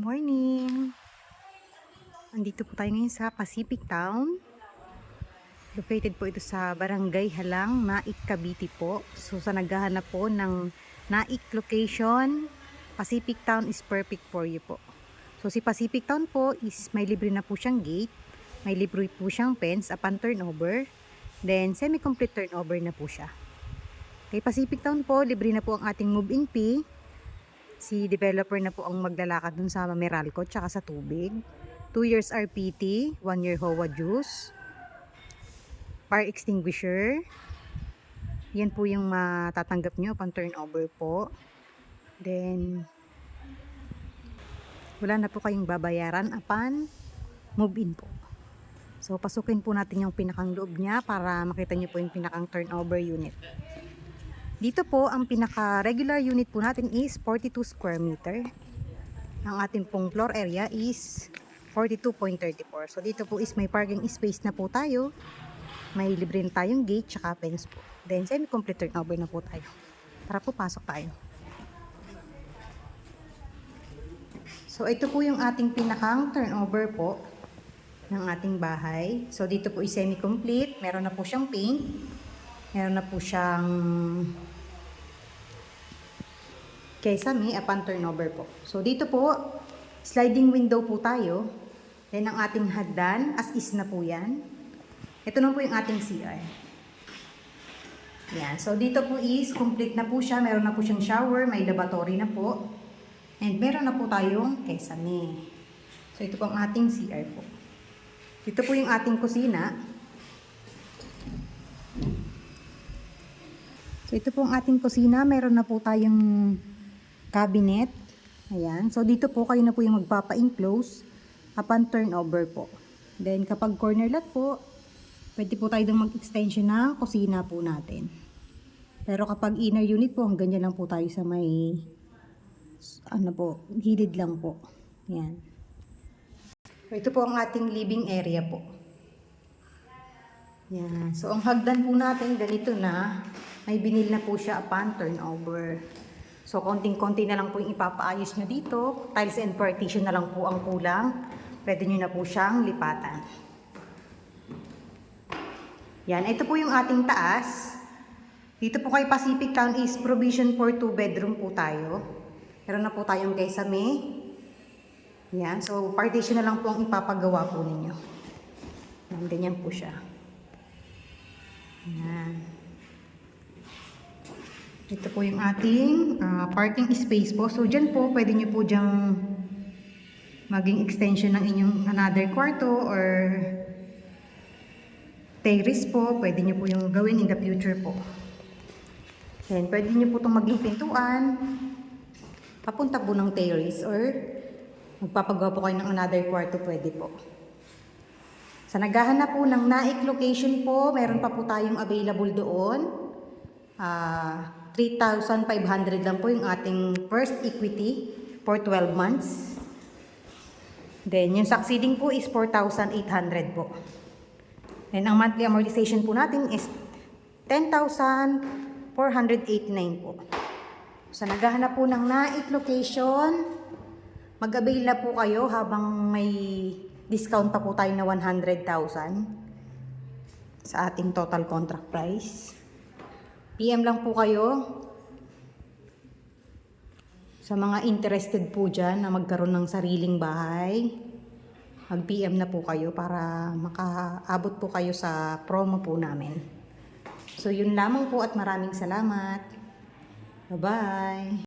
morning! Andito po tayo ngayon sa Pacific Town. Located po ito sa Barangay Halang, Naik, Cavite po. So sa naghahanap po ng Naik location, Pacific Town is perfect for you po. So si Pacific Town po is may libre na po siyang gate, may libre po siyang fence upon turnover, then semi-complete turnover na po siya. Kay Pacific Town po, libre na po ang ating move-in fee. Si developer na po ang maglalakad dun sa Meralco tsaka sa tubig. 2 years RPT, 1 year HOA juice, fire extinguisher. Yan po yung matatanggap nyo upon turnover po. Then, wala na po kayong babayaran upon move-in po. So, pasukin po natin yung pinakang loob niya para makita nyo po yung pinakang turnover unit. Dito po, ang pinaka-regular unit po natin is 42 square meter. Ang ating pong floor area is 42.34. So, dito po is may parking space na po tayo. May libre na tayong gate, tsaka fence po. Then, semi-complete turnover na po tayo. Tara po, pasok tayo. So, ito po yung ating pinakang turnover po ng ating bahay. So, dito po is semi-complete. Meron na po siyang paint. Meron na po siyang kesame upon turnover po. So, dito po, sliding window po tayo. Then, ang ating hagdan, as is na po yan. Ito na po yung ating CR. Yan. So, dito po is complete na po siya. Meron na po siyang shower, may lavatory na po. And meron na po tayong kesame. So, ito po ang ating CR po. Dito po yung ating kusina. So, ito po ang ating kusina. Meron na po tayong cabinet. Ayan. So, dito po kayo na po yung magpapa-enclose upon turnover po. Then, kapag corner lot po, pwede po tayo dong mag-extension ng kusina po natin. Pero kapag inner unit po, hanggang dyan lang po tayo sa may, gilid lang po. Ayan. So, ito po ang ating living area po. Ayan. So, ang hagdan po natin, ganito na. May binil na po siya upon turnover. So, konting-konti na lang po yung ipapaayos nyo dito. Tiles and partition na lang po ang kulang. Pwede nyo na po siyang lipatan. Yan, ito po yung ating taas. Dito po kay Pacific Town is provision for 2 bedroom po tayo. Meron na po tayong kesame. Yan, so partition na lang po ang ipapagawa po ninyo. Yan, ganyan po siya. Yan. Ito po yung ating parking space po. So, dyan po, pwede nyo po dyang maging extension ng inyong another kwarto or terrace po. Pwede nyo po yung gawin in the future po. Then, pwede nyo po itong maging pintuan. Papunta po ng terrace or magpapagawa po kayo ng another kwarto, pwede po. Sa naghahanap po ng Naik location po, meron pa po tayong available doon. 3,500 lang po yung ating first equity for 12 months. Then, yung succeeding po is 4,800 po. Then, ang monthly amortization po natin is 10,489 po. So, naghahanap po ng Naik location. Mag-avail na po kayo habang may discount pa po tayo na 100,000 sa ating total contract price. PM lang po kayo sa mga interested po dyan na magkaroon ng sariling bahay. Mag-PM na po kayo para makaabot po kayo sa promo po namin. So, yun lamang po at maraming salamat. Bye-bye!